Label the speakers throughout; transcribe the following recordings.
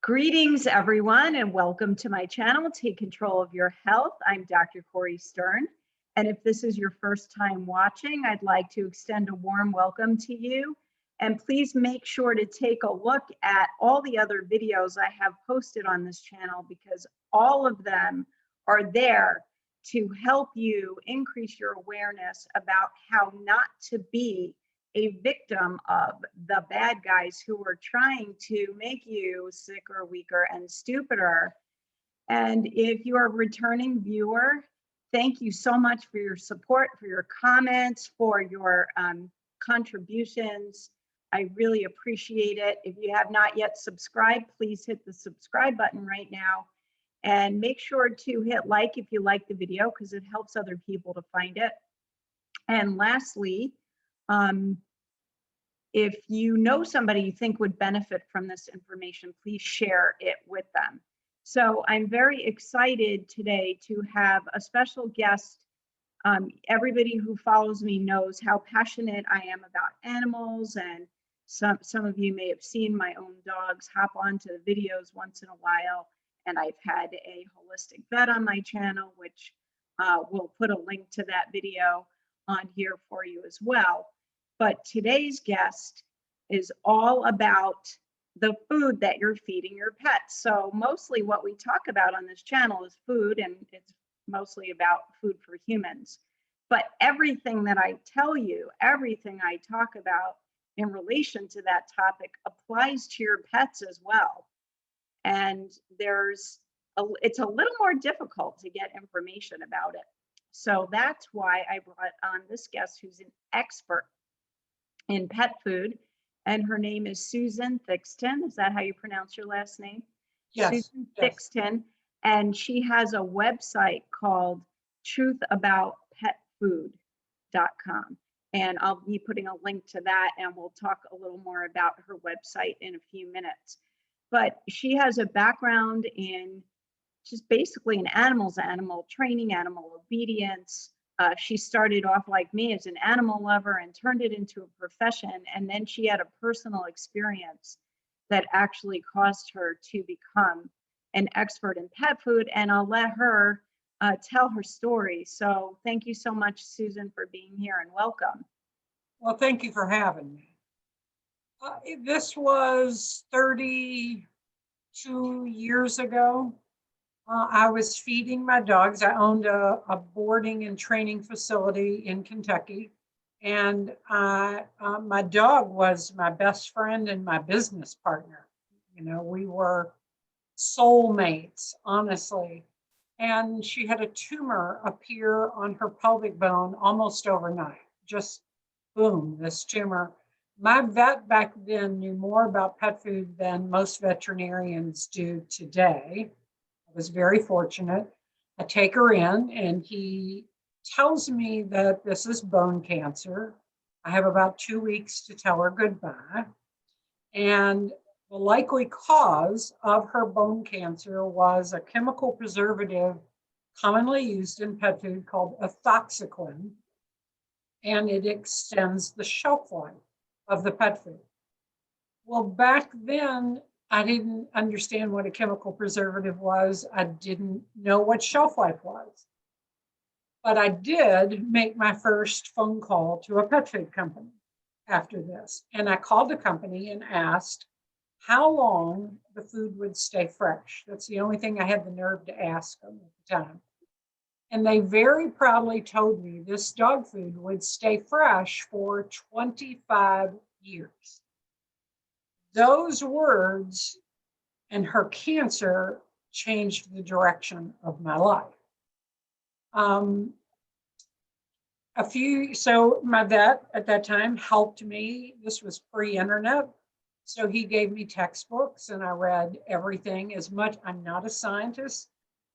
Speaker 1: Greetings, everyone, and welcome to my channel, Take Control of Your Health. I'm Dr. Corey Stern, and if this is your first time watching, I'd like to extend a warm welcome to you. And please make sure to take a look at all the other videos I have posted on this channel, because all of them are there to help you increase your awareness about how not to be a victim of the bad guys who are trying to make you sicker, weaker, and stupider. And if you are a returning viewer, thank you so much for your support, for your comments, for your contributions. I really appreciate it. If you have not yet subscribed, please hit the subscribe button right now. And make sure to hit like if you like the video, because it helps other people to find it. And lastly, if you know somebody you think would benefit from this information, please share it with them. So I'm very excited today to have a special guest. Everybody who follows me knows how passionate I am about animals, and some of you may have seen my own dogs hop onto the videos once in a while. And I've had a holistic vet on my channel, which we'll put a link to that video on here for you as well. But today's guest is all about the food that you're feeding your pets. So mostly what we talk about on this channel is food, and it's mostly about food for humans. But everything that I tell you, everything I talk about in relation to that topic applies to your pets as well. And it's a little more difficult to get information about it. So that's why I brought on this guest who's an expert in pet food, and her name is Susan Thixton. Is that how you pronounce your last name?
Speaker 2: Yes.
Speaker 1: Susan Thixton, and she has a website called truthaboutpetfood.com. And I'll be putting a link to that, and we'll talk a little more about her website in a few minutes. But she has a background in just basically in animal training, animal obedience. She started off like me as an animal lover and turned it into a profession. And then she had a personal experience that actually caused her to become an expert in pet food. And I'll let her tell her story. So thank you so much, Susan, for being here, and welcome.
Speaker 2: Well, thank you for having me. This was 32 years ago. I was feeding my dogs. I owned a boarding and training facility in Kentucky. And my dog was my best friend and my business partner. You know, we were soulmates, honestly. And she had a tumor appear on her pelvic bone almost overnight. Just boom, this tumor. My vet back then knew more about pet food than most veterinarians do today. I was very fortunate. I take her in, and he tells me that this is bone cancer. I have about 2 weeks to tell her goodbye. And the likely cause of her bone cancer was a chemical preservative commonly used in pet food called ethoxyquin, and it extends the shelf life of the pet food. Well, back then, I didn't understand what a chemical preservative was. I didn't know what shelf life was. But I did make my first phone call to a pet food company after this. And I called the company and asked how long the food would stay fresh. That's the only thing I had the nerve to ask them at the time. And they very proudly told me this dog food would stay fresh for 25 years. Those words and her cancer changed the direction of my life. So my vet at that time helped me. This was pre-internet. So he gave me textbooks, and I read everything as much. I'm not a scientist,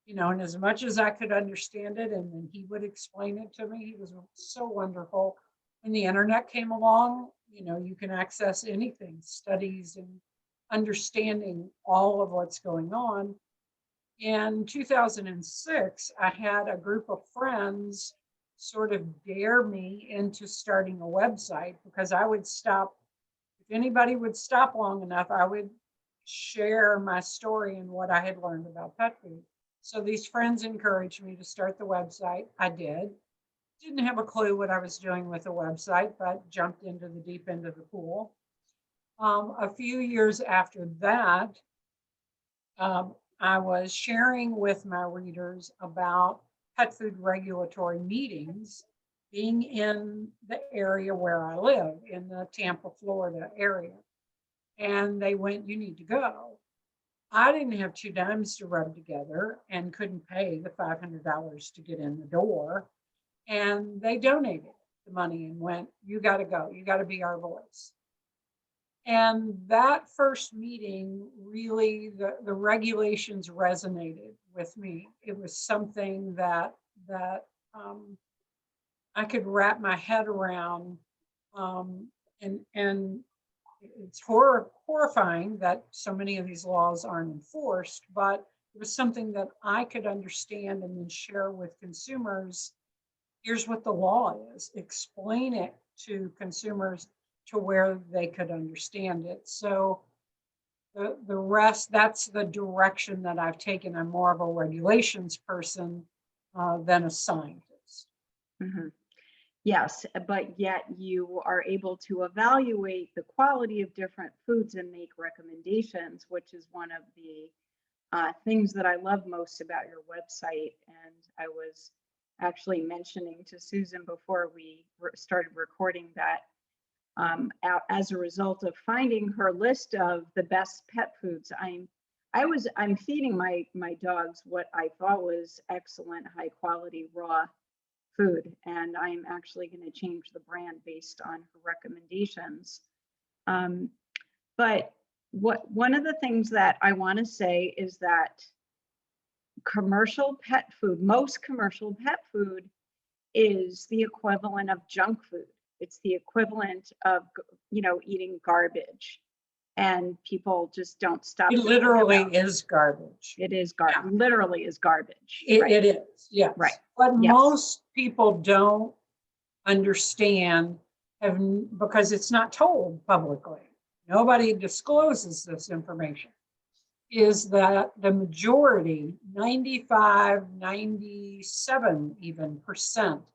Speaker 2: you know, and as much as I could understand it, and then he would explain it to me. He was so wonderful. When the internet came along, you know, you can access anything, studies and understanding all of what's going on. In 2006, I had a group of friends sort of dare me into starting a website, because I would stop. If anybody would stop long enough, I would share my story and what I had learned about pet food. So these friends encouraged me to start the website. I did. Didn't have a clue what I was doing with the website, but jumped into the deep end of the pool. A few years after that, I was sharing with my readers about pet food regulatory meetings being in the area where I live, in the Tampa, Florida area. And they went, "You need to go." I didn't have 2 dimes to rub together and couldn't pay the $500 to get in the door. And they donated the money and went, "You got to go. You got to be our voice." And that first meeting, really, the regulations resonated with me. It was something that I could wrap my head around, and it's horrifying that so many of these laws aren't enforced, but it was something that I could understand and then share with consumers. Here's what the law is. Explain it to consumers to where they could understand it. So the rest, that's the direction that I've taken. I'm more of a regulations person than a scientist.
Speaker 1: Mhm. Yes, but yet you are able to evaluate the quality of different foods and make recommendations, which is one of the things that I love most about your website. And I was actually mentioning to Susan before we started recording that as a result of finding her list of the best pet foods, I'm feeding my dogs what I thought was excellent, high quality raw food, and I'm actually going to change the brand based on her recommendations. But one of the things that I want to say is that most commercial pet food is the equivalent of junk food. It's the equivalent of, eating garbage. And people just don't stop.
Speaker 2: It literally is garbage.
Speaker 1: It is garbage. Yeah. Literally is garbage.
Speaker 2: It is, yes.
Speaker 1: Right.
Speaker 2: But
Speaker 1: yes.
Speaker 2: Most people don't understand because it's not told publicly. Nobody discloses this information. Is that the majority, 95, 97 even %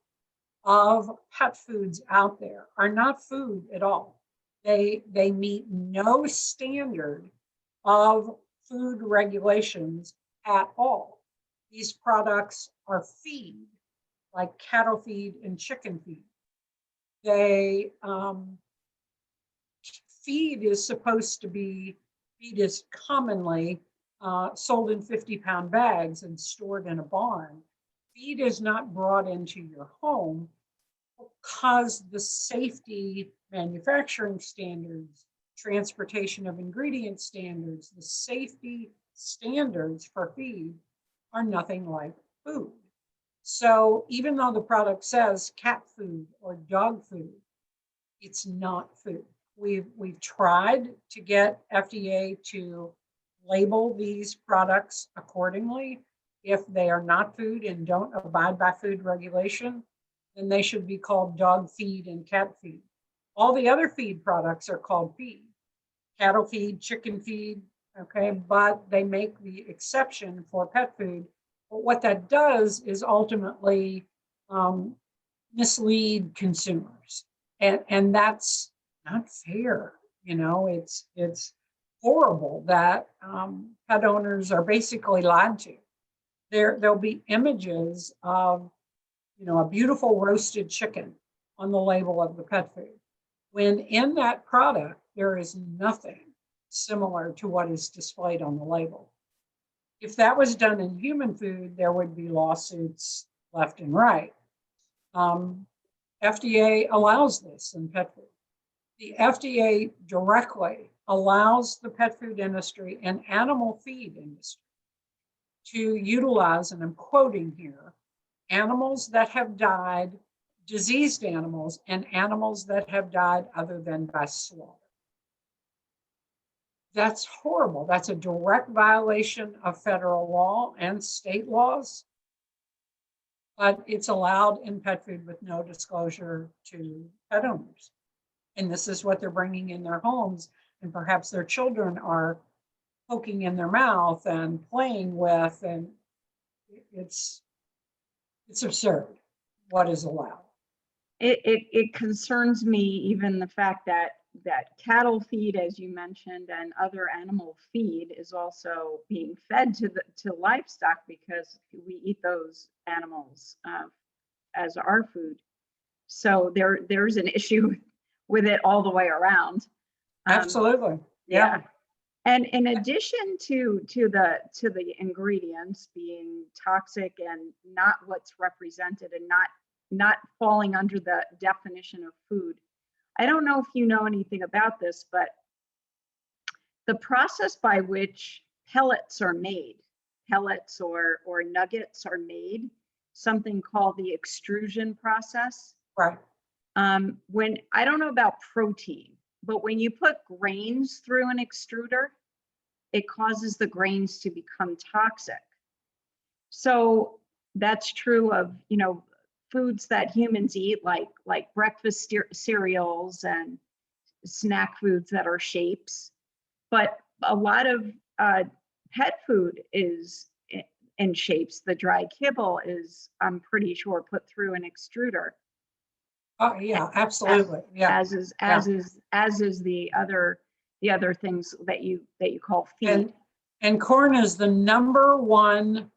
Speaker 2: of pet foods out there are not food at all. They meet no standard of food regulations at all. These products are feed, like cattle feed and chicken feed. They feed is commonly sold in 50-pound bags and stored in a barn. Feed is not brought into your home because the safety, manufacturing standards, transportation of ingredient standards, the safety standards for feed are nothing like food. So even though the product says cat food or dog food, it's not food. We've tried to get FDA to label these products accordingly. If they are not food and don't abide by food regulation, then they should be called dog feed and cat feed. All the other feed products are called feed. Cattle feed, chicken feed, okay, but they make the exception for pet food. But what that does is ultimately mislead consumers. And that's not fair. It's horrible that pet owners are basically lied to. There'll be images of, a beautiful roasted chicken on the label of the pet food, when in that product, there is nothing similar to what is displayed on the label. If that was done in human food, there would be lawsuits left and right. FDA allows this in pet food. The FDA directly allows the pet food industry and animal feed industry to utilize, and I'm quoting here, animals that have died, diseased animals, and animals that have died other than by slaughter. That's horrible. That's a direct violation of federal law and state laws. But it's allowed in pet food with no disclosure to pet owners. And this is what they're bringing in their homes, and perhaps their children are poking in their mouth and playing with, and it's absurd what is allowed.
Speaker 1: It concerns me, even the fact that cattle feed, as you mentioned, and other animal feed is also being fed to livestock, because we eat those animals as our food. So there's an issue with it all the way around.
Speaker 2: Absolutely.
Speaker 1: Yeah. And in addition to the ingredients being toxic and not what's represented, and not falling under the definition of food, I don't know if you know anything about this, but the process by which pellets are made, pellets or nuggets are made, something called the extrusion process.
Speaker 2: Right.
Speaker 1: When, I don't know about protein, but when you put grains through an extruder, it causes the grains to become toxic. So that's true of, foods that humans eat, like breakfast cereals and snack foods that are shapes. But a lot of pet food is in shapes. The dry kibble is, I'm pretty sure, put through an extruder.
Speaker 2: Oh yeah, absolutely. Yeah.
Speaker 1: As is the other things that you call feed.
Speaker 2: And corn is the #1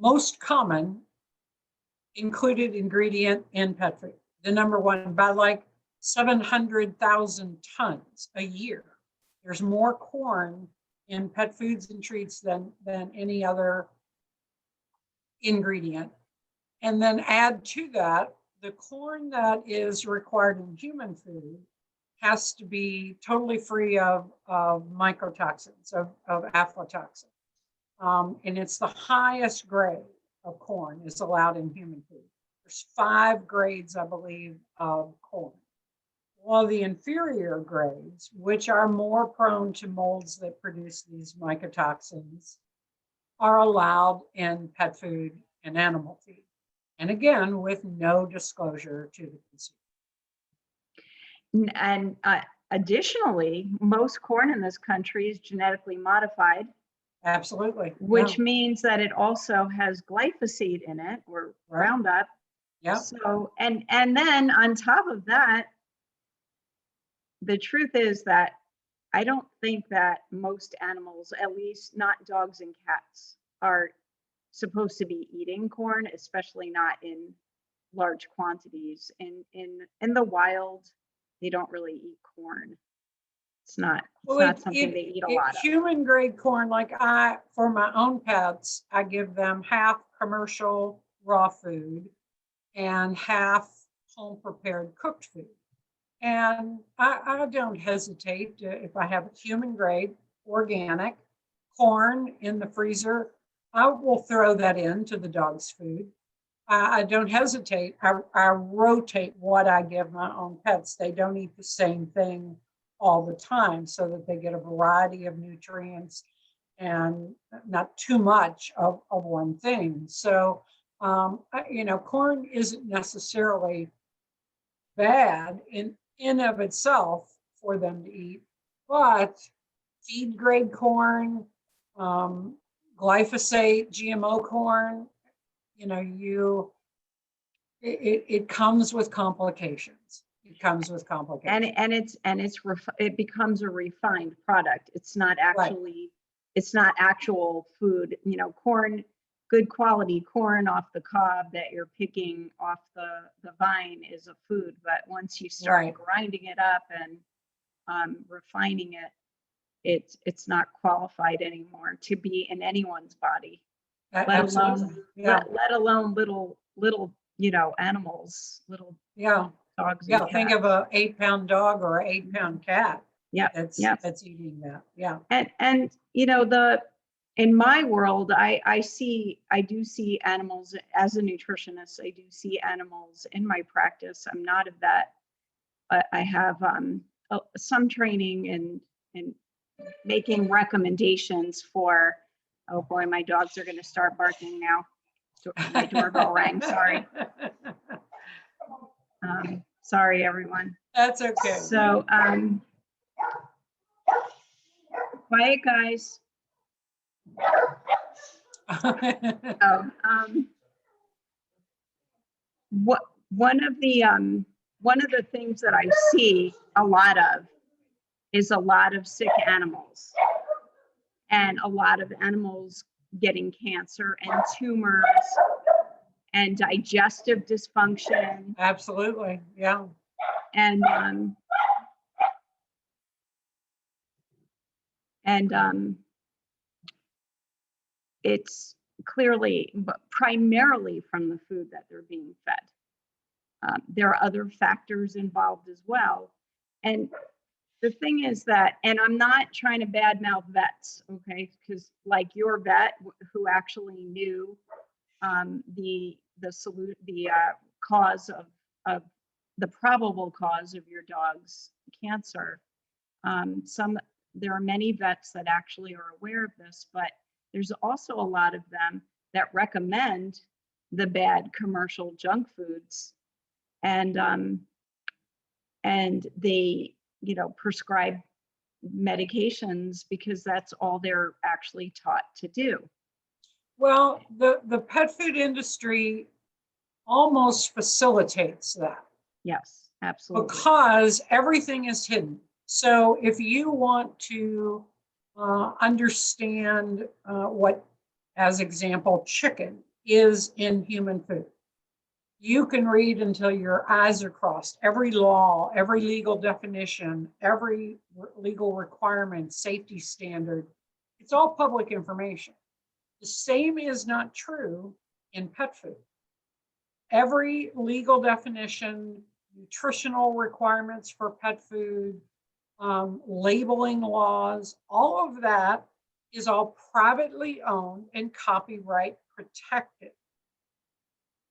Speaker 2: most common included ingredient in pet food. The #1 by like 700,000 tons a year. There's more corn in pet foods and treats than any other ingredient. And then add to that, the corn that is required in human food has to be totally free of mycotoxins, of aflatoxin. And it's the highest grade of corn is allowed in human food. There's 5 grades, I believe, of corn. While the inferior grades, which are more prone to molds that produce these mycotoxins, are allowed in pet food and animal feed. And again, with no disclosure to the consumer.
Speaker 1: And additionally, most corn in this country is genetically modified.
Speaker 2: Absolutely.
Speaker 1: Which means that it also has glyphosate in it, or Roundup.
Speaker 2: Yeah.
Speaker 1: So, and then on top of that, the truth is that I don't think that most animals, at least not dogs and cats, are supposed to be eating corn, especially not in large quantities. In the wild, they don't really eat corn. It's not something they eat a lot of.
Speaker 2: Human grade corn, like for my own pets, I give them half commercial raw food and half home prepared cooked food. And I don't hesitate if I have human grade organic corn in the freezer, I will throw that into the dog's food. I don't hesitate. I rotate what I give my own pets. They don't eat the same thing all the time, so that they get a variety of nutrients and not too much of one thing. So, corn isn't necessarily bad in of itself for them to eat, but feed grade corn, glyphosate, GMO corn, it comes with complications. It comes with complications.
Speaker 1: And it becomes a refined product. It's not actually, it's not actual food. Corn, good quality corn off the cob that you're picking off the vine is a food. But once you start grinding it up and refining it, it's not qualified anymore to be in anyone's body. Let alone little animals, little dogs.
Speaker 2: Yeah, think of a 8-pound dog or an 8-pound cat.
Speaker 1: Yeah,
Speaker 2: that's eating that. Yeah.
Speaker 1: And in my world, I do see animals as a nutritionist. I do see animals in my practice. I'm not a vet, but I have some training in making recommendations for. Oh boy, my dogs are going to start barking now. My doorbell rang. Sorry. Sorry, everyone.
Speaker 2: That's okay.
Speaker 1: So, quiet, guys. So, what one of the things that I see a lot of is a lot of sick animals, and a lot of animals getting cancer and tumors and digestive dysfunction,
Speaker 2: Absolutely, yeah.
Speaker 1: and it's clearly, but primarily from the food that they're being fed. There are other factors involved as well. And the thing is that, and I'm not trying to badmouth vets, okay? Because like your vet who actually knew the cause of the probable cause of your dog's cancer. There are many vets that actually are aware of this, but there's also a lot of them that recommend the bad commercial junk foods, and they, prescribe medications because that's all they're actually taught to do.
Speaker 2: Well, the pet food industry almost facilitates that.
Speaker 1: Yes, absolutely.
Speaker 2: Because everything is hidden. So if you want to understand what, as example, chicken is in human food, you can read until your eyes are crossed. Every law, every legal definition, every legal requirement, safety standard, it's all public information. The same is not true in pet food. Every legal definition, nutritional requirements for pet food, labeling laws, all of that is all privately owned and copyright protected.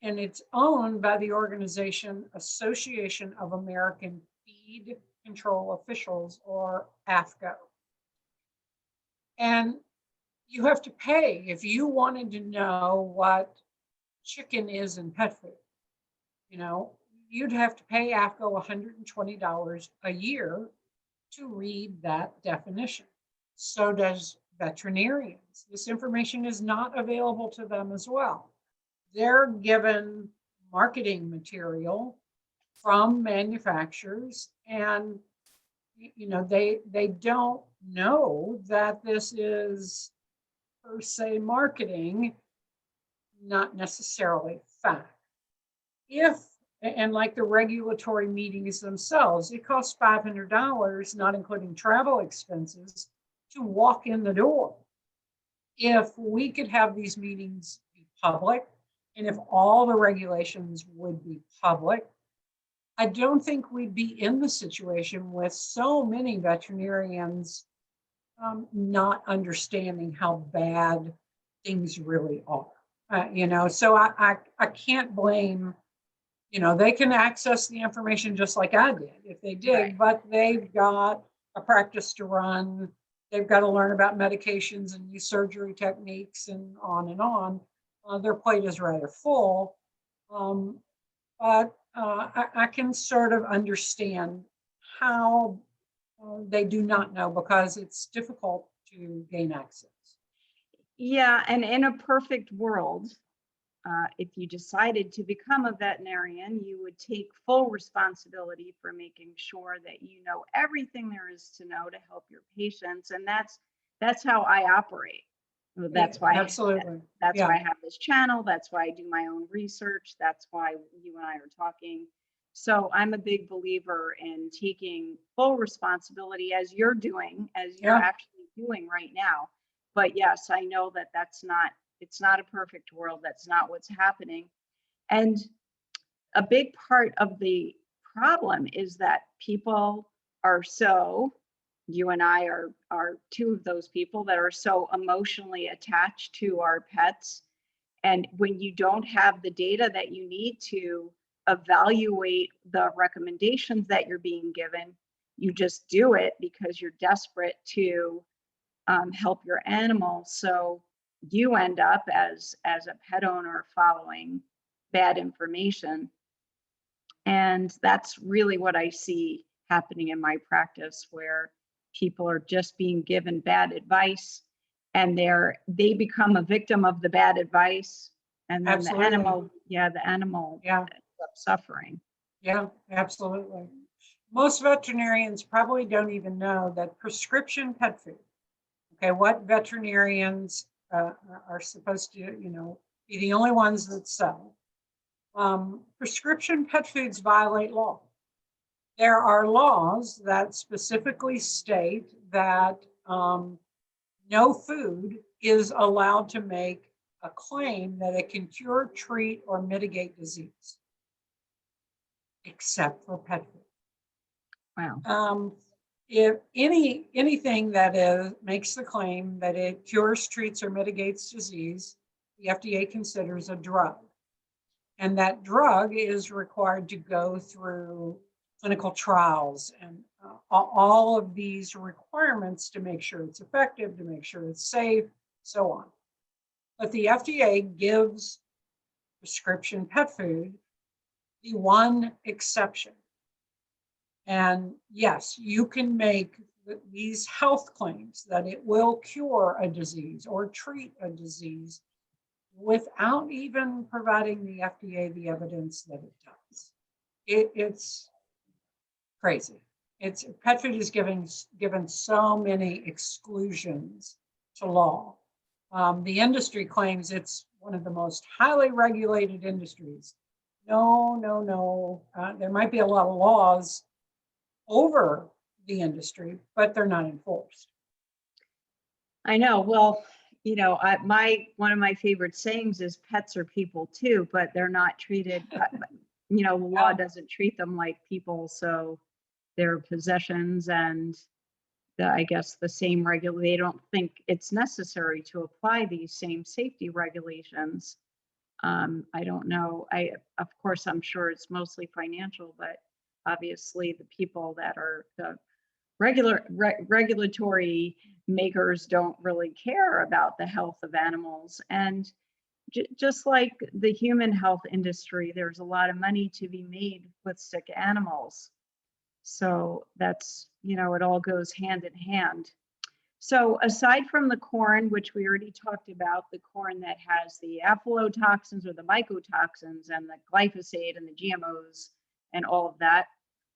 Speaker 2: And it's owned by the organization Association of American Feed Control Officials, or AFCO. And you have to pay if you wanted to know what chicken is in pet food. You'd have to pay AFCO $120 a year to read that definition. So does veterinarians. This information is not available to them as well. They're given marketing material from manufacturers, and they don't know that this is per se marketing, not necessarily fact. And like the regulatory meetings themselves, it costs $500, not including travel expenses, to walk in the door. If we could have these meetings be public, and if all the regulations would be public, I don't think we'd be in the situation with so many veterinarians not understanding how bad things really are. So I can't blame, they can access the information just like I did if they did, right. But they've got a practice to run. They've got to learn about medications and new surgery techniques and on and on. Their plate is rather full. But I can sort of understand how they do not know, because it's difficult to gain access.
Speaker 1: Yeah, and in a perfect world, if you decided to become a veterinarian, you would take full responsibility for making sure that you know everything there is to know to help your patients, and that's how I operate. That's why
Speaker 2: absolutely.
Speaker 1: That's why I have this channel. That's why I do my own research. That's why you and I are talking. So I'm a big believer in taking full responsibility, as you're doing, as you're actually doing right now. But yes, I know that it's not a perfect world. That's not what's happening. And a big part of the problem is that people are you and I are two of those people that are so emotionally attached to our pets. And when you don't have the data that you need to evaluate the recommendations that you're being given, you just do it because you're desperate to help your animal. So you end up as a pet owner following bad information. And that's really what I see happening in my practice, where people are just being given bad advice and they become a victim of the bad advice, and then
Speaker 2: Absolutely.
Speaker 1: the animal
Speaker 2: Yeah,
Speaker 1: ends up suffering.
Speaker 2: yeah, absolutely. Most veterinarians probably don't even know that prescription pet food, okay, what veterinarians are supposed to, be the only ones that sell. Prescription pet foods violate law. There are laws that specifically state that no food is allowed to make a claim that it can cure, treat, or mitigate disease, except for pet food.
Speaker 1: Wow.
Speaker 2: If anything that makes the claim that it cures, treats, or mitigates disease, the FDA considers a drug. And that drug is required to go through clinical trials and all of these requirements to make sure it's effective, to make sure it's safe, so on. But the FDA gives prescription pet food the one exception. And yes, you can make these health claims that it will cure a disease or treat a disease without even providing the FDA the evidence that it does. It's crazy. Pet food is given so many exclusions to law. The industry claims it's one of the most highly regulated industries. No. There might be a lot of laws over the industry, but they're not enforced.
Speaker 1: I know. Well, one of my favorite sayings is pets are people too, but they're not treated, the law doesn't treat them like people. So they're possessions, and I guess the same they don't think it's necessary to apply these same safety regulations. I don't know. Of course, I'm sure it's mostly financial, but obviously the people that are the regulatory makers don't really care about the health of animals. And just like the human health industry, there's a lot of money to be made with sick animals. So that's, it all goes hand in hand. So aside from the corn, which we already talked about, the corn that has the aflatoxins or the mycotoxins and the glyphosate and the GMOs and all of that,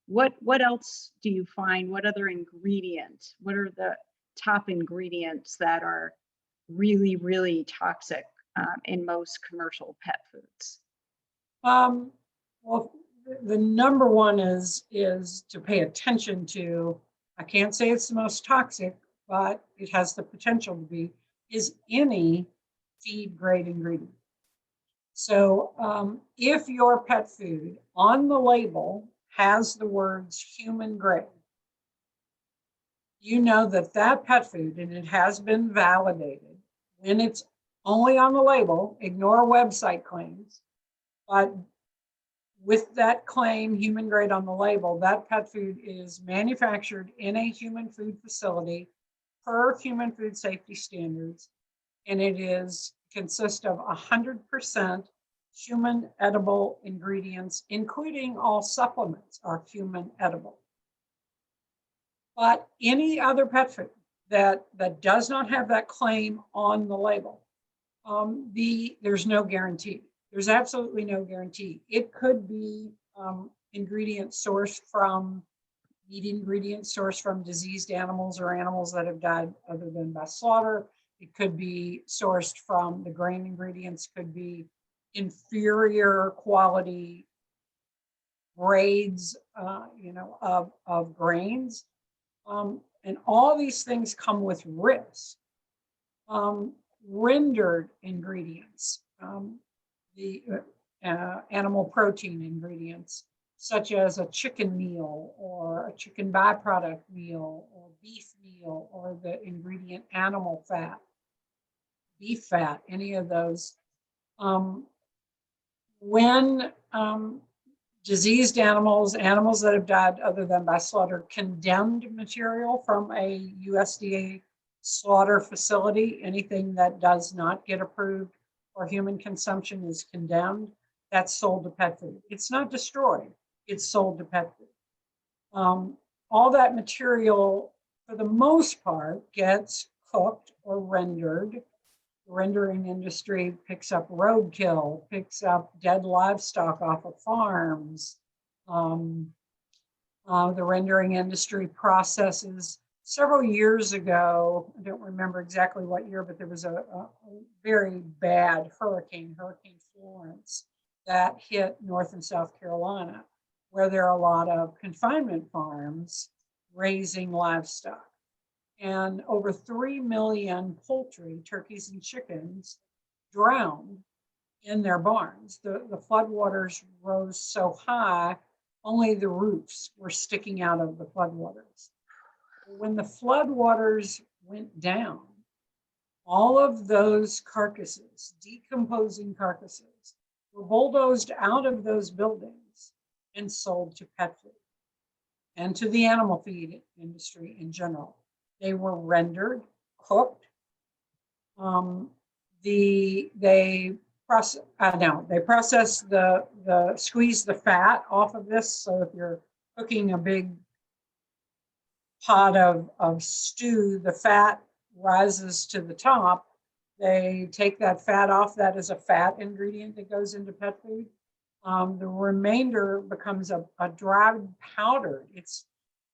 Speaker 1: what else do you find? What other ingredient? What are the top ingredients that are really, really toxic in most commercial pet foods?
Speaker 2: Well, the number one is to pay attention to. I can't say it's the most toxic, but it has the potential to be, is any feed grade ingredient. So if your pet food on the label has the words human grade, you know that pet food, and it has been validated, when it's only on the label, ignore website claims, but with that claim, human grade on the label, that pet food is manufactured in a human food facility per human food safety standards, and it consists of 100% human edible ingredients, including all supplements are human edible. But any other pet food that does not have that claim on the label, there's no guarantee. There's absolutely no guarantee. It could be ingredients sourced from meat ingredients sourced from diseased animals or animals that have died other than by slaughter. It could be sourced from the grain ingredients, could be inferior quality grades, of grains. And all these things come with risk. Rendered ingredients, the animal protein ingredients, such as a chicken meal or a chicken byproduct meal or beef meal or the ingredient animal fat, beef fat, any of those. When diseased animals that have died other than by slaughter, condemned material from a USDA slaughter facility, anything that does not get approved for human consumption is condemned. That's sold to pet food. It's not destroyed, it's sold to pet food. All that material, for the most part, gets cooked or rendered. The rendering industry picks up roadkill, picks up dead livestock off of farms. The rendering industry processes. Several years ago, I don't remember exactly what year, but there was a very bad hurricane, Hurricane Florence, that hit North and South Carolina, where there are a lot of confinement farms raising livestock. And over 3 million poultry, turkeys and chickens, drowned in their barns. The floodwaters rose so high, only the roofs were sticking out of the floodwaters. When the floodwaters went down, all of those carcasses, decomposing carcasses, were bulldozed out of those buildings and sold to pet food and to the animal feed industry in general. They were rendered, cooked. They process squeeze the fat off of this. So if you're cooking a big pot of stew, the fat rises to the top. They take that fat off. That is a fat ingredient that goes into pet food. The remainder becomes a dried powder. You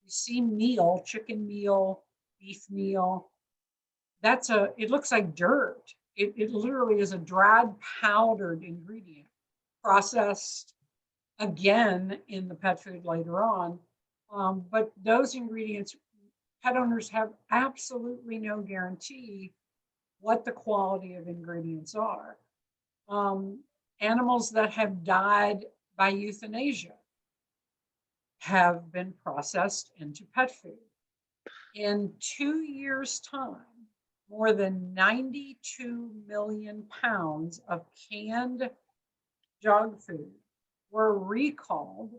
Speaker 2: see meal, chicken meal, beef meal. It looks like dirt. It literally is a dried powdered ingredient, processed again in the pet food later on. But those ingredients, pet owners have absolutely no guarantee what the quality of ingredients are. Animals that have died by euthanasia have been processed into pet food. In 2 years' time, more than 92 million pounds of canned dog food were recalled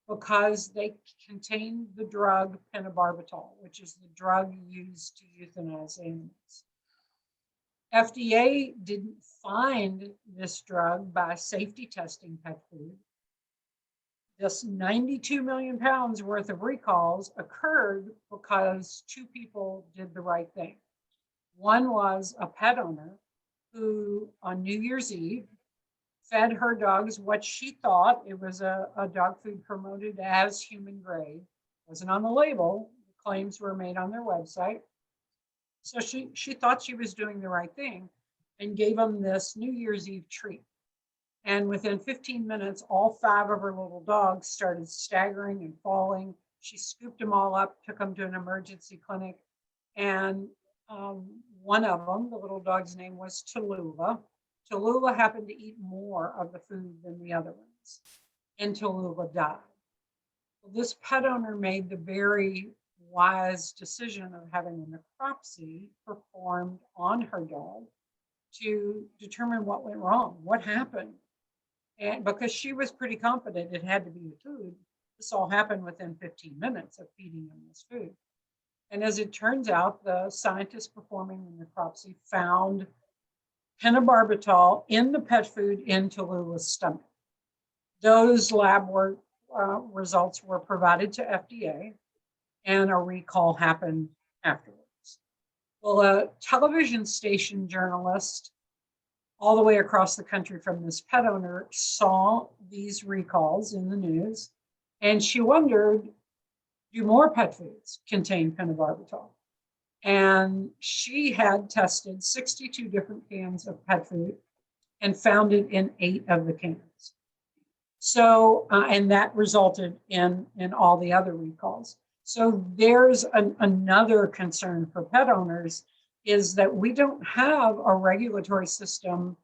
Speaker 2: because they contained the drug pentobarbital, which is the drug used to euthanize animals. FDA didn't find this drug by safety testing pet food. This 92 million pounds worth of recalls occurred because 2 people did the right thing. One was a pet owner who on New Year's Eve fed her dogs what she thought it was a dog food promoted as human grade. It wasn't on the label. The claims were made on their website. So she thought she was doing the right thing and gave them this New Year's Eve treat. And within 15 minutes, all 5 of her little dogs started staggering and falling. She scooped them all up, took them to an emergency clinic. And one of them, the little dog's name was Tallulah. Tallulah happened to eat more of the food than the other ones, and Tallulah died. Well, this pet owner made the very wise decision of having a necropsy performed on her dog to determine what went wrong, what happened. And because she was pretty confident it had to be the food, this all happened within 15 minutes of feeding them this food. And as it turns out, the scientists performing the necropsy found pentobarbital in the pet food in Tallulah's stomach. Those lab work results were provided to FDA, and a recall happened afterwards. Well, a television station journalist all the way across the country from this pet owner saw these recalls in the news, and she wondered, do more pet foods contain pentobarbital? And she had tested 62 different cans of pet food and found it in 8 of the cans. So, and that resulted in all the other recalls. So there's another concern for pet owners is that we don't have a regulatory system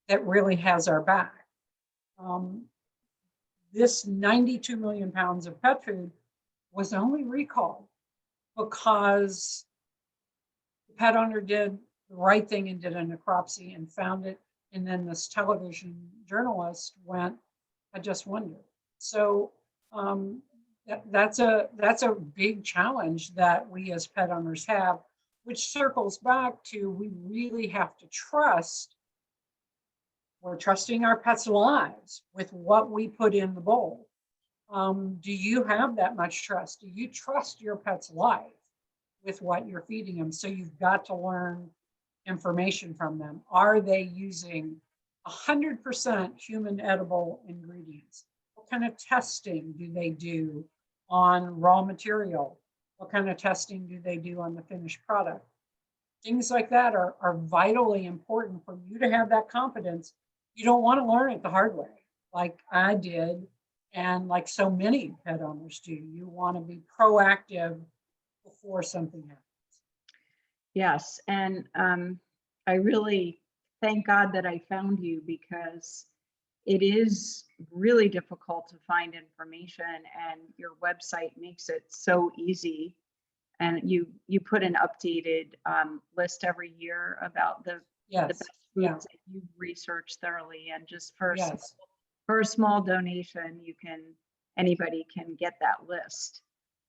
Speaker 2: that really has our back. This 92 million pounds of pet food was only recalled because the pet owner did the right thing and did a necropsy and found it. And then this television journalist went, I just wondered. So that's a big challenge that we as pet owners have, which circles back to we really have to trust. We're trusting our pets' lives with what we put in the bowl. Do you have that much trust? Do you trust your pet's life with what you're feeding them? So you've got to learn information from them. Are they using 100% human edible ingredients? What kind of testing do they do on raw material? What kind of testing do they do on the finished product? Things like that are vitally important for you to have that confidence. You don't want to learn it the hard way, like I did, and like so many pet owners do. You want to be proactive before something happens.
Speaker 1: Yes, and I really thank God that I found you, because it is really difficult to find information, and your website makes it so easy. And you put an updated list every year about the
Speaker 2: Yes.
Speaker 1: best
Speaker 2: Yeah.
Speaker 1: foods that you've researched thoroughly, and just for
Speaker 2: Yes.
Speaker 1: for a small donation, anybody can get that list.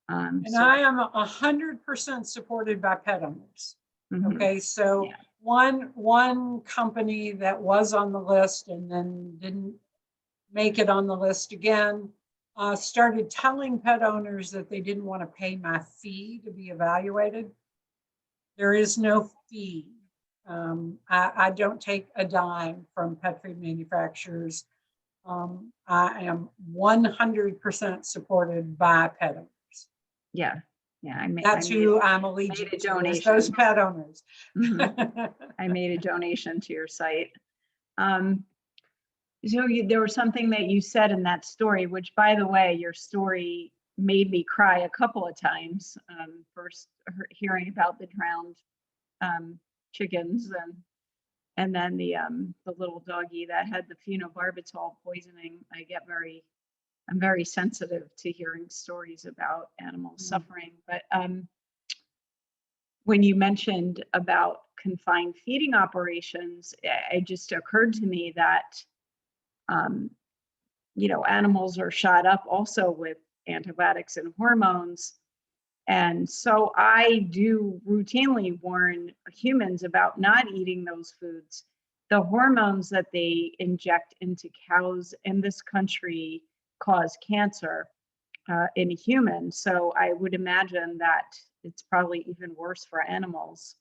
Speaker 2: And
Speaker 1: So
Speaker 2: I am 100% supported by pet owners.
Speaker 1: mhm,
Speaker 2: Okay, so
Speaker 1: yeah,
Speaker 2: one company that was on the list and then didn't make it on the list again started telling pet owners that they didn't want to pay my fee to be evaluated. There is no fee. I don't take a dime from pet food manufacturers. I am 100% supported by pet owners.
Speaker 1: yeah, yeah.
Speaker 2: That's who I'm allegiant
Speaker 1: a
Speaker 2: to, is
Speaker 1: donation.
Speaker 2: those pet owners.
Speaker 1: Mhm. I made a donation to your site. So there was something that you said in that story, which, by the way, your story made me cry a couple of times. First, hearing about the drowned chickens, and then the little doggy that had the phenobarbital poisoning. I'm very sensitive to hearing stories about animals suffering. But when you mentioned about confined feeding operations, it just occurred to me that animals are shot up also with antibiotics and hormones. And so I do routinely warn humans about not eating those foods. The hormones that they inject into cows in this country cause cancer in humans. So I would imagine that it's probably even worse for animals.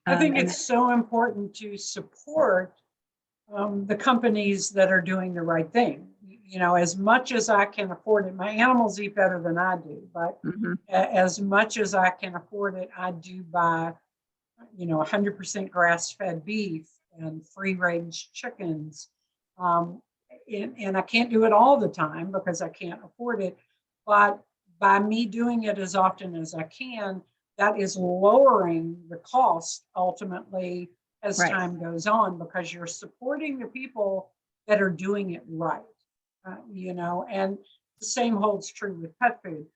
Speaker 2: I think it's so important to support the companies that are doing the right thing. As much as I can afford it, my animals eat better than I do, but as much as I can afford it, I do buy, 100% grass-fed beef and free-range chickens. And I can't do it all the time because I can't afford it, but by me doing it as often as I can, that is lowering the cost ultimately as
Speaker 1: Right.
Speaker 2: time goes on, because you're supporting the people that are doing it right. And the same holds true with pet food.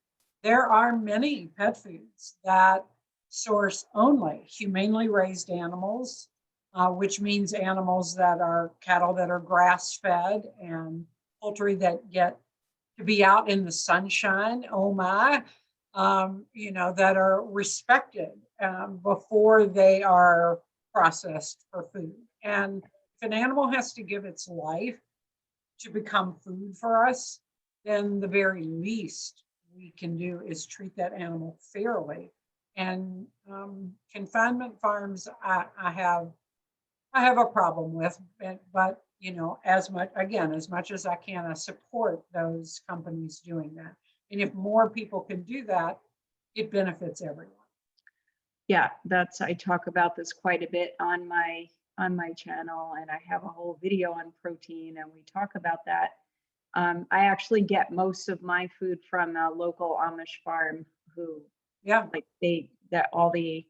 Speaker 2: There are many pet foods that source only humanely raised animals, which means animals that are cattle that are grass fed, and poultry that get to be out in the sunshine. Oh my, that are respected before they are processed for food. And if an animal has to give its life to become food for us, then the very least we can do is treat that animal fairly. And confinement farms, I have a problem with, but as much as I can, I support those companies doing that. And if more people can do that, it benefits everyone.
Speaker 1: Yeah, I talk about this quite a bit on my channel, and I have a whole video on protein, and we talk about that. I actually get most of my food from a local Amish farm who, that all the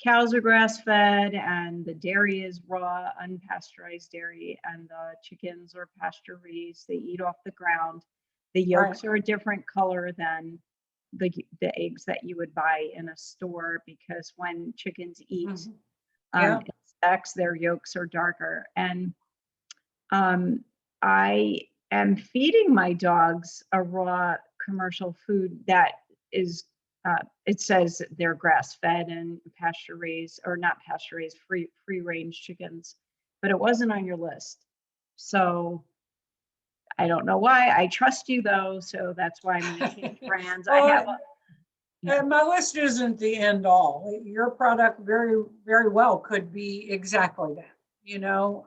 Speaker 1: cows are grass fed and the dairy is raw, unpasteurized dairy, and the chickens are pasture raised. They eat off the ground. The yolks are a different color than the eggs that you would buy in a store, because when chickens eat insects, their yolks are darker. And I am feeding my dogs a raw commercial food that is it says they're grass fed and pasture raised, or not pasture raised, free range chickens, but it wasn't on your list. So I don't know why. I trust you though, so that's why I'm going to change brands. Yeah.
Speaker 2: And my list isn't the end all. Your product very, very well could be exactly that, you know.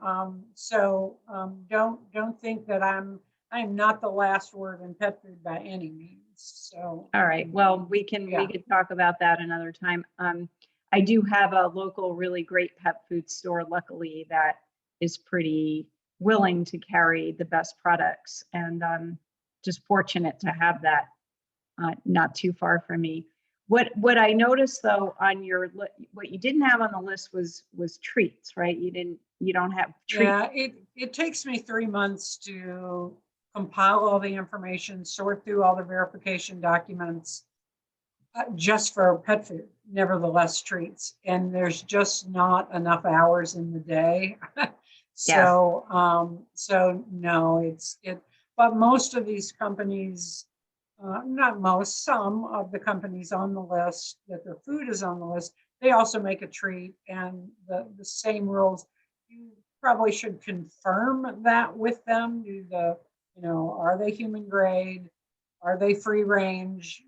Speaker 2: Don't think that I'm not the last word in pet food by any means. So
Speaker 1: All right. Well, we can talk about that another time. I do have a local, really great pet food store, luckily, that is pretty willing to carry the best products, and just fortunate to have that not too far from me. What I noticed though on your what you didn't have on the list was treats, right? You don't have treats.
Speaker 2: Yeah, it takes me 3 months to compile all the information, sort through all the verification documents, just for pet food, nevertheless treats. And there's just not enough hours in the day. So, so no, but most of these companies, not most, some of the companies on the list that their food is on the list, they also make a treat, and the same rules. You probably should confirm that with them. Are they human grade? Are they free range?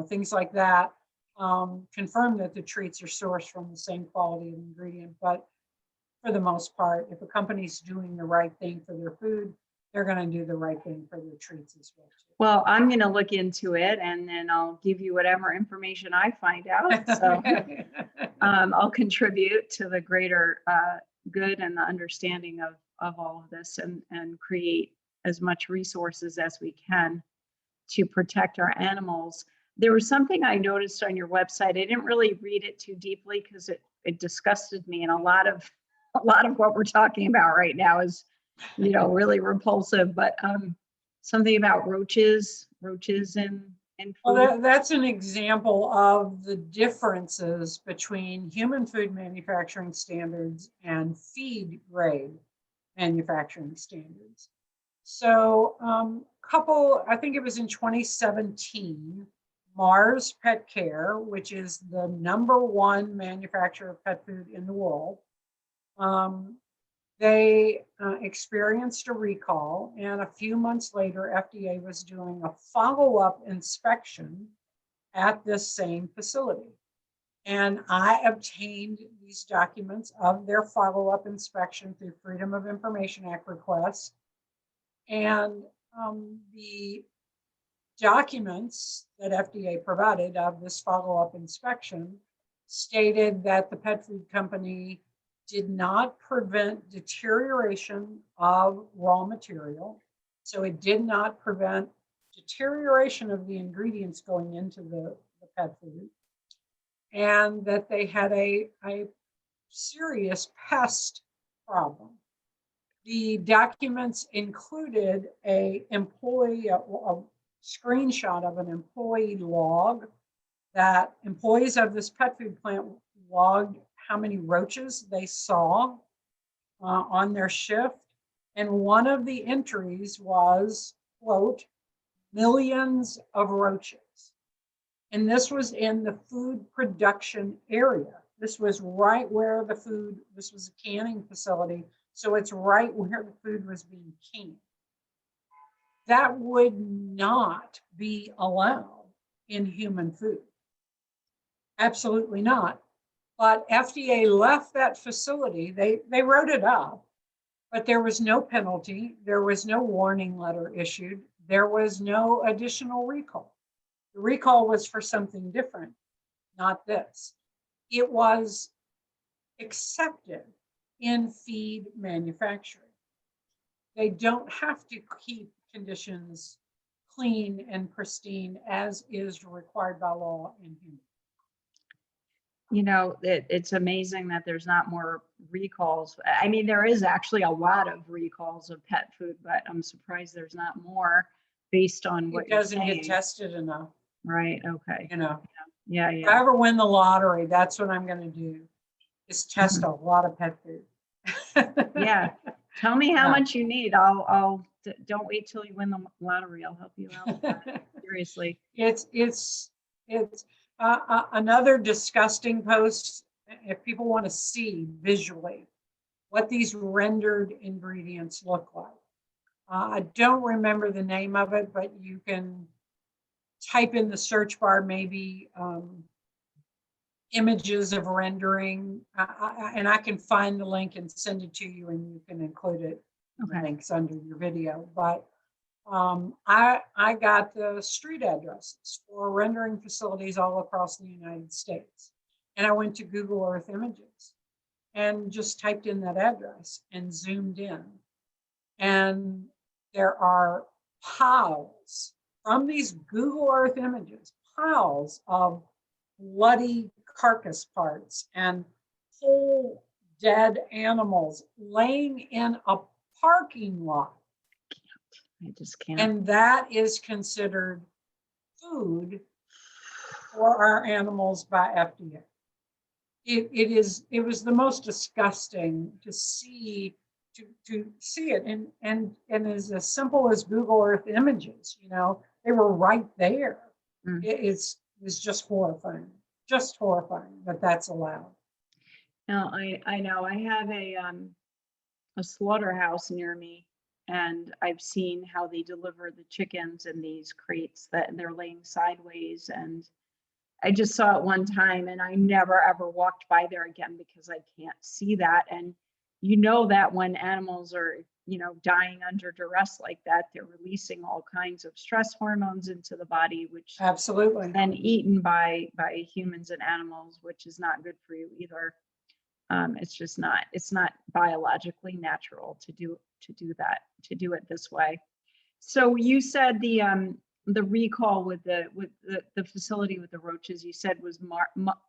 Speaker 2: Things like that. Confirm that the treats are sourced from the same quality of ingredient. But for the most part, if a company's doing the right thing for their food, they're going to do the right thing for their treats as well.
Speaker 1: Well, I'm going to look into it, and then I'll give you whatever information I find out. So I'll contribute to the greater good and the understanding of all of this, and create as much resources as we can to protect our animals. There was something I noticed on your website. I didn't really read it too deeply because it disgusted me, and a lot of what we're talking about right now is, really repulsive. But something about roaches in food.
Speaker 2: Well, that's an example of the differences between human food manufacturing standards and feed grade manufacturing standards. So I think it was in 2017, Mars Pet Care, which is the #1 manufacturer of pet food in the world, they experienced a recall, and a few months later, FDA was doing a follow-up inspection at this same facility. And I obtained these documents of their follow-up inspection through Freedom of Information Act request. And the documents that FDA provided of this follow-up inspection stated that the pet food company did not prevent deterioration of raw material. So it did not prevent deterioration of the ingredients going into the pet food, and that they had a serious pest problem. The documents included a screenshot of an employee log that employees of this pet food plant logged how many roaches they saw on their shift. And one of the entries was, quote, millions of roaches. And this was in the food production area. This was right where this was a canning facility. So it's right where the food was being canned. That would not be allowed in human food. Absolutely not. But FDA left that facility. They wrote it up, but there was no penalty. There was no warning letter issued. There was no additional recall. The recall was for something different, not this. It was accepted in feed manufacturing. They don't have to keep conditions clean and pristine as is required by law in humans.
Speaker 1: It's amazing that there's not more recalls. I mean, there is actually a lot of recalls of pet food, but I'm surprised there's not more based on what you're saying.
Speaker 2: It doesn't get tested enough.
Speaker 1: Right. Okay. Yeah.
Speaker 2: If I ever win the lottery, that's what I'm going to do, is test a lot of pet food.
Speaker 1: Yeah. Tell me how much you need. I'll don't wait till you win the lottery. I'll help you out. Seriously.
Speaker 2: It's another disgusting post. If people want to see visually what these rendered ingredients look like. I don't remember the name of it, but you can type in the search bar, maybe images of rendering, and I can find the link and send it to you, and you can include it, the
Speaker 1: Okay.
Speaker 2: links under your video. But I got the street addresses for rendering facilities all across the United States. And I went to Google Earth Images and just typed in that address and zoomed in. And there are piles from these Google Earth Images, piles of bloody carcass parts and whole dead animals laying in a parking lot.
Speaker 1: I just can't.
Speaker 2: And that is considered food for our animals by FDA. It was the most disgusting to see it, and as simple as Google Earth Images, they were right there.
Speaker 1: Mm.
Speaker 2: It was just horrifying that that's allowed.
Speaker 1: No, I know. I have a slaughterhouse near me, and I've seen how they deliver the chickens in these crates that they're laying sideways. And I just saw it one time, and I never ever walked by there again because I can't see that. And that when animals are, dying under duress like that, they're releasing all kinds of stress hormones into the body, which
Speaker 2: Absolutely.
Speaker 1: and eaten by humans and animals, which is not good for you either. It's not biologically natural to do it this way. So you said the recall with the facility with the roaches, you said was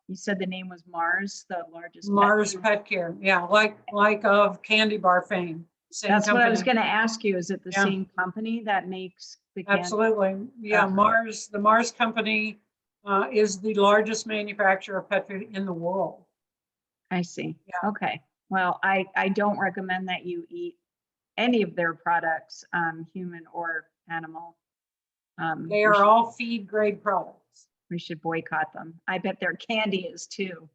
Speaker 1: you said the name was Mars, the largest
Speaker 2: Mars Pet Care. Yeah, like of candy bar fame. Same
Speaker 1: That's
Speaker 2: company.
Speaker 1: what I was going to ask you. Is it the
Speaker 2: Yeah.
Speaker 1: same company that makes the candy?
Speaker 2: Absolutely. Yeah, the Mars company is the largest manufacturer of pet food in the world.
Speaker 1: I see.
Speaker 2: Yeah.
Speaker 1: Okay. Well, I don't recommend that you eat any of their products, human or animal.
Speaker 2: They are all feed grade products.
Speaker 1: We should boycott them. I bet their candy is too.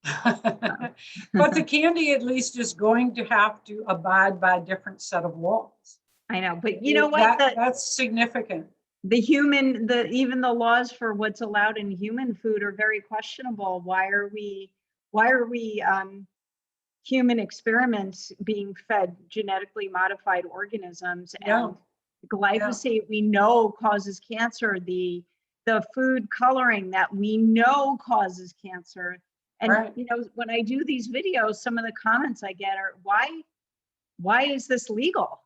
Speaker 2: But the candy at least is going to have to abide by a different set of laws.
Speaker 1: I know, but you know what?
Speaker 2: That's significant.
Speaker 1: Even the laws for what's allowed in human food are very questionable. Why are we human experiments being fed genetically modified organisms?
Speaker 2: Yeah.
Speaker 1: And glyphosate we know causes cancer. The food coloring that we know causes cancer. And
Speaker 2: right.
Speaker 1: When I do these videos, some of the comments I get are, why is this legal?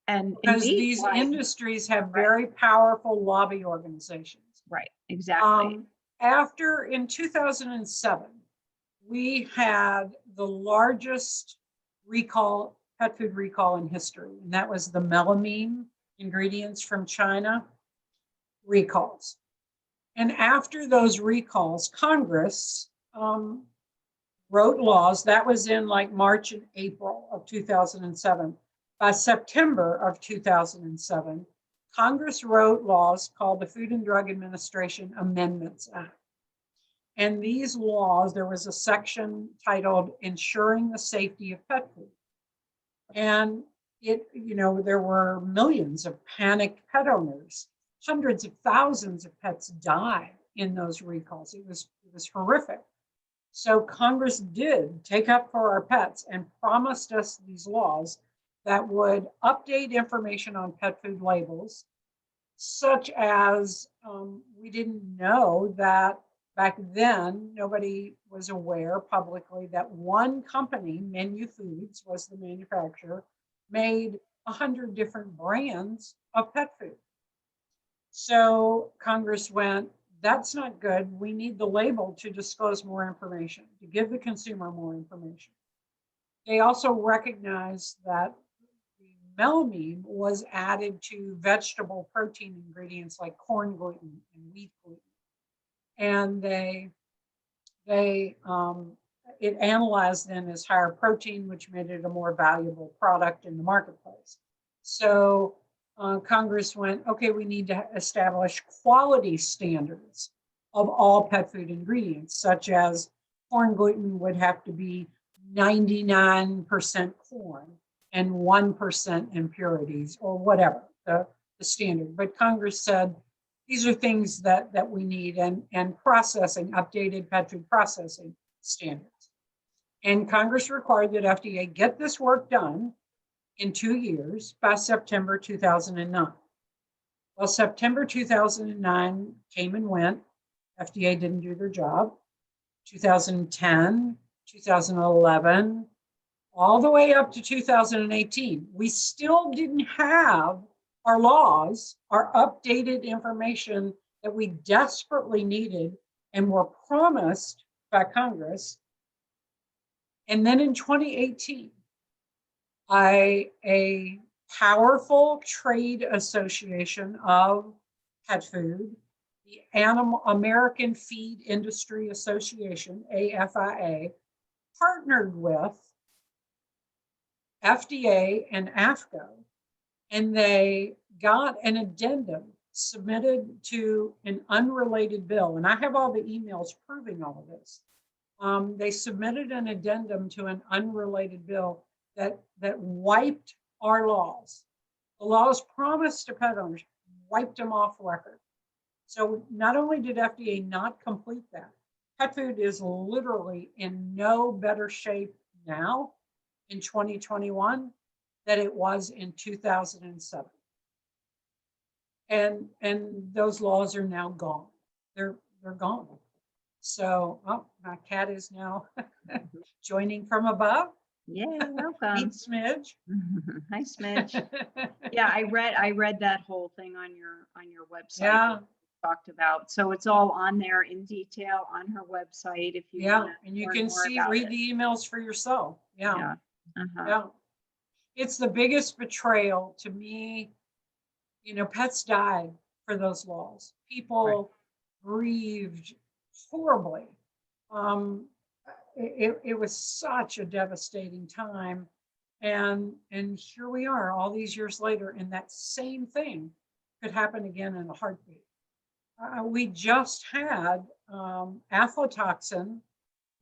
Speaker 1: And
Speaker 2: because these industries have very powerful lobby organizations.
Speaker 1: Right, exactly.
Speaker 2: In 2007, we had the largest pet food recall in history, and that was the melamine ingredients from China recalls. And after those recalls, Congress wrote laws. That was in like March and April of 2007. By September of 2007, Congress wrote laws called the Food and Drug Administration Amendments Act. And these laws, there was a section titled Ensuring the Safety of Pet Food. And there were millions of panicked pet owners. Hundreds of thousands of pets died in those recalls. It was horrific. So Congress did take up for our pets and promised us these laws that would update information on pet food labels, such as we didn't know that back then, nobody was aware publicly that one company, Menu Foods was the manufacturer, made 100 different brands of pet food. So Congress went, that's not good. We need the label to disclose more information, to give the consumer more information. They also recognized that the melamine was added to vegetable protein ingredients like corn gluten and wheat gluten. And it analyzed them as higher protein, which made it a more valuable product in the marketplace. So Congress went, okay, we need to establish quality standards of all pet food ingredients, such as corn gluten would have to be 99% corn and 1% impurities or whatever the standard. But Congress said, These are things that we need, and processing, updated pet food processing standards. And Congress required that FDA get this work done in 2 years by September 2009. Well, September 2009 came and went. FDA didn't do their job. 2010, 2011, all the way up to 2018. We still didn't have our laws, our updated information that we desperately needed and were promised by Congress. And then in 2018, a powerful trade association of pet food, the American Feed Industry Association, AFIA, partnered with FDA and AFCO, and they got an addendum submitted to an unrelated bill. And I have all the emails proving all of this. They submitted an addendum to an unrelated bill that wiped our laws. The laws promised to pet owners, wiped them off record. So not only did FDA not complete that, pet food is literally in no better shape now in 2021 than it was in 2007. And those laws are now gone. They're gone. So, oh, my cat is now joining from above.
Speaker 1: Yeah, welcome.
Speaker 2: Meet Smidge.
Speaker 1: Hi, Smidge. Yeah, I read that whole thing on your website.
Speaker 2: Yeah.
Speaker 1: Talked about. So it's all on there in detail on her website. If you
Speaker 2: and you can see, read the emails for yourself. Yeah. Yeah. It's the biggest betrayal to me. You know, pets died for those laws. People grieved horribly. It was such a devastating time. And here we are all these years later, and that same thing could happen again in a heartbeat. We just had aflatoxin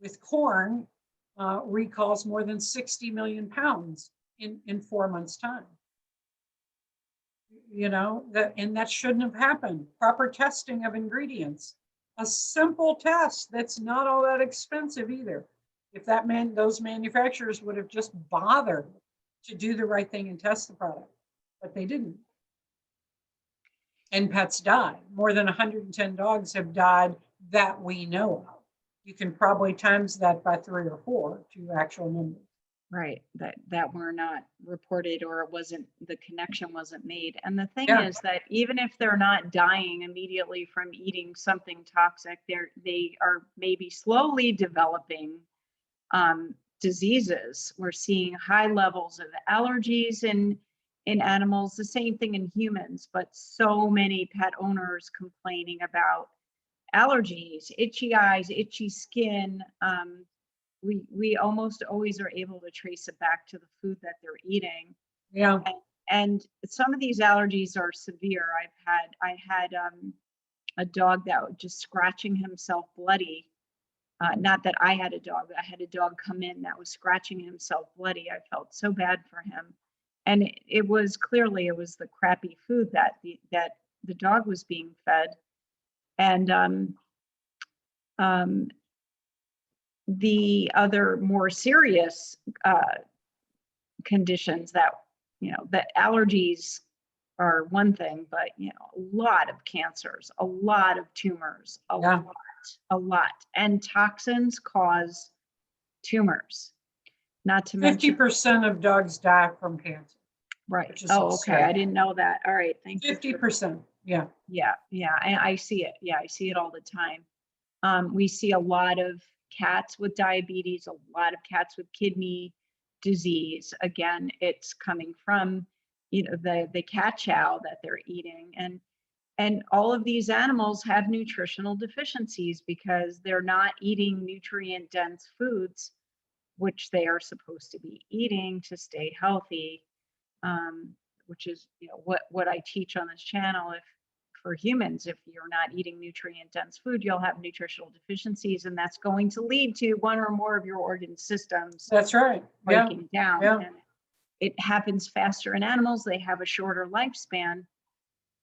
Speaker 2: with corn recalls more than 60 million pounds in 4 months' time. You know, that shouldn't have happened. Proper testing of ingredients, a simple test that's not all that expensive either. If those manufacturers would have just bothered to do the right thing and test the product, but they didn't. And pets died. More than 110 dogs have died that we know of. You can probably times that by 3 or 4 to actual numbers.
Speaker 1: Right, that were not reported, or the connection wasn't made. And the thing is that even if they're not dying immediately from eating something toxic, they are maybe slowly developing diseases. We're seeing high levels of allergies in animals, the same thing in humans, but so many pet owners complaining about allergies, itchy eyes, itchy skin. We almost always are able to trace it back to the food that they're eating.
Speaker 2: Yeah.
Speaker 1: And some of these allergies are severe. I had a dog that was just scratching himself bloody. Not that I had a dog, but I had a dog come in that was scratching himself bloody. I felt so bad for him. And it was the crappy food that the dog was being fed. And the other more serious conditions that, that allergies are one thing, but, a lot of cancers, a lot of tumors, a lot. And toxins cause tumors, not to mention
Speaker 2: 50% of dogs die from cancer.
Speaker 1: Right. Oh, okay. I didn't know that. All right. Thank you.
Speaker 2: 50%. Yeah.
Speaker 1: Yeah. I see it. Yeah. I see it all the time. We see a lot of cats with diabetes, a lot of cats with kidney disease. Again, it's coming from, the cat chow that they're eating. And all of these animals have nutritional deficiencies because they're not eating nutrient dense foods, which they are supposed to be eating to stay healthy. Which is, what I teach on this channel. For humans, if you're not eating nutrient dense food, you'll have nutritional deficiencies, and that's going to lead to one or more of your organ systems.
Speaker 2: That's right.
Speaker 1: Breaking down.
Speaker 2: Yeah.
Speaker 1: And it happens faster in animals. They have a shorter lifespan.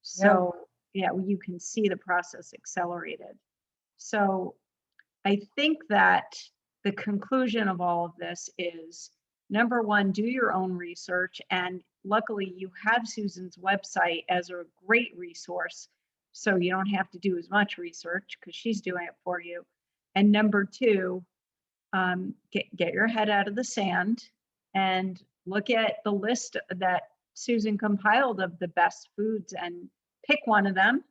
Speaker 1: So yeah, you can see the process accelerated. So I think that the conclusion of all of this is, number one, do your own research. And luckily, you have Susan's website as a great resource. So you don't have to do as much research because she's doing it for you. And number two, get your head out of the sand and look at the list that Susan compiled of the best foods and pick one of them.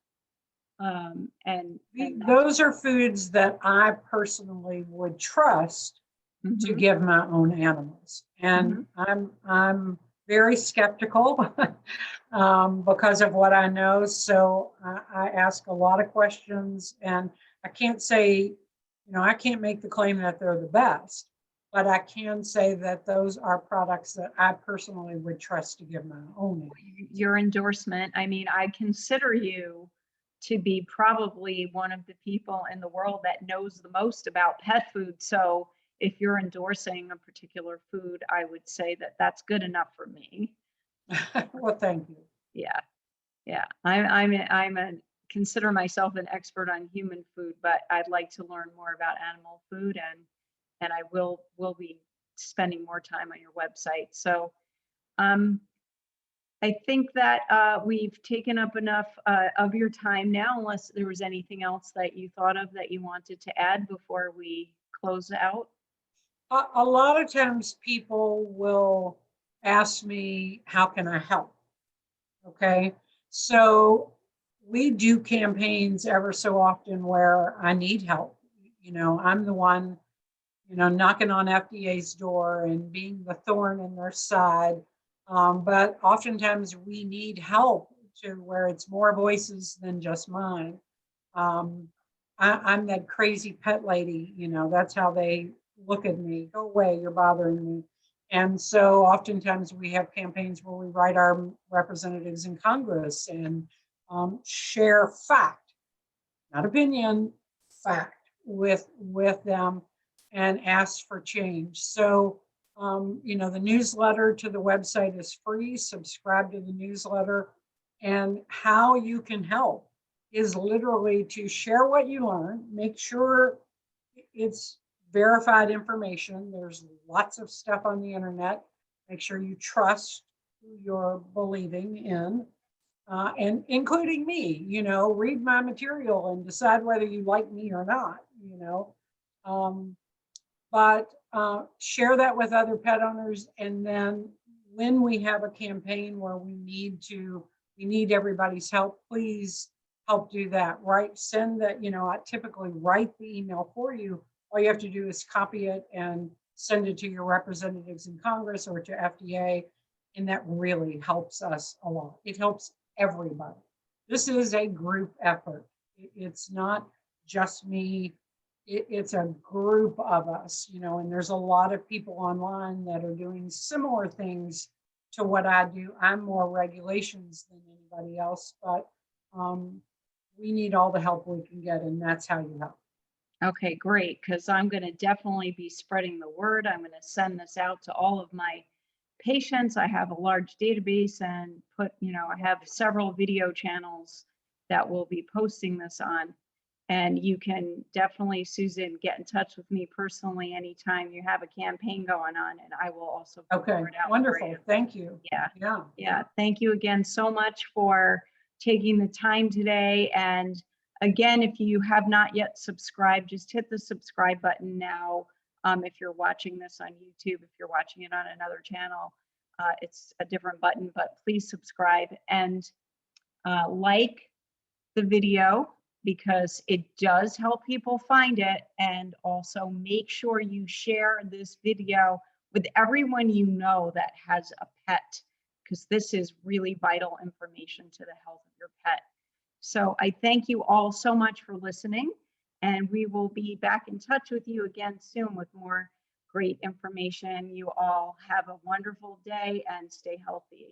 Speaker 1: And
Speaker 2: Those are foods that I personally would trust to
Speaker 1: Mhm.
Speaker 2: give my own animals. And I'm very skeptical because of what I know. So I ask a lot of questions, and I can't say, I can't make the claim that they're the best, but I can say that those are products that I personally would trust to give my own animals.
Speaker 1: Your endorsement, I mean, I consider you to be probably one of the people in the world that knows the most about pet food. So if you're endorsing a particular food, I would say that that's good enough for me.
Speaker 2: Well, thank you.
Speaker 1: Yeah, yeah. I'm a consider myself an expert on human food, but I'd like to learn more about animal food, and I will be spending more time on your website. So I think that we've taken up enough of your time now, unless there was anything else that you thought of that you wanted to add before we close out.
Speaker 2: A lot of times people will ask me, how can I help? Okay. So we do campaigns ever so often where I need help. I'm the one, knocking on FDA's door and being the thorn in their side. But oftentimes we need help to where it's more voices than just mine. I'm that crazy pet lady, that's how they look at me. Go away, you're bothering me. And so oftentimes we have campaigns where we write our representatives in Congress and share fact, not opinion, fact with them and ask for change. So, the newsletter to the website is free. Subscribe to the newsletter, and how you can help is literally to share what you learn, make sure it's verified information. There's lots of stuff on the internet. Make sure you trust who you're believing in, and including me. Read my material and decide whether you like me or not. Um, but share that with other pet owners, and then when we have a campaign where we need everybody's help, please help do that. Send that. I typically write the email for you. All you have to do is copy it and send it to your representatives in Congress or to FDA, and that really helps us a lot. It helps everybody. This is a group effort. It's not just me. It's a group of us, and there's a lot of people online that are doing similar things to what I do. I'm more regulations than anybody else, but we need all the help we can get, and that's how you help.
Speaker 1: Okay, great, because I'm going to definitely be spreading the word. I'm going to send this out to all of my patients. I have a large database and I have several video channels that we'll be posting this on. And you can definitely, Susan, get in touch with me personally anytime you have a campaign going on, and I will also
Speaker 2: Okay,
Speaker 1: it out for
Speaker 2: wonderful.
Speaker 1: you.
Speaker 2: Thank you.
Speaker 1: Yeah.
Speaker 2: Yeah.
Speaker 1: Thank you again so much for taking the time today. And again, if you have not yet subscribed, just hit the subscribe button now. If you're watching this on YouTube, if you're watching it on another channel, it's a different button, but please subscribe and like the video, because it does help people find it. And also make sure you share this video with everyone you know that has a pet, because this is really vital information to the health of your pet. So I thank you all so much for listening, and we will be back in touch with you again soon with more great information. You all have a wonderful day and stay healthy.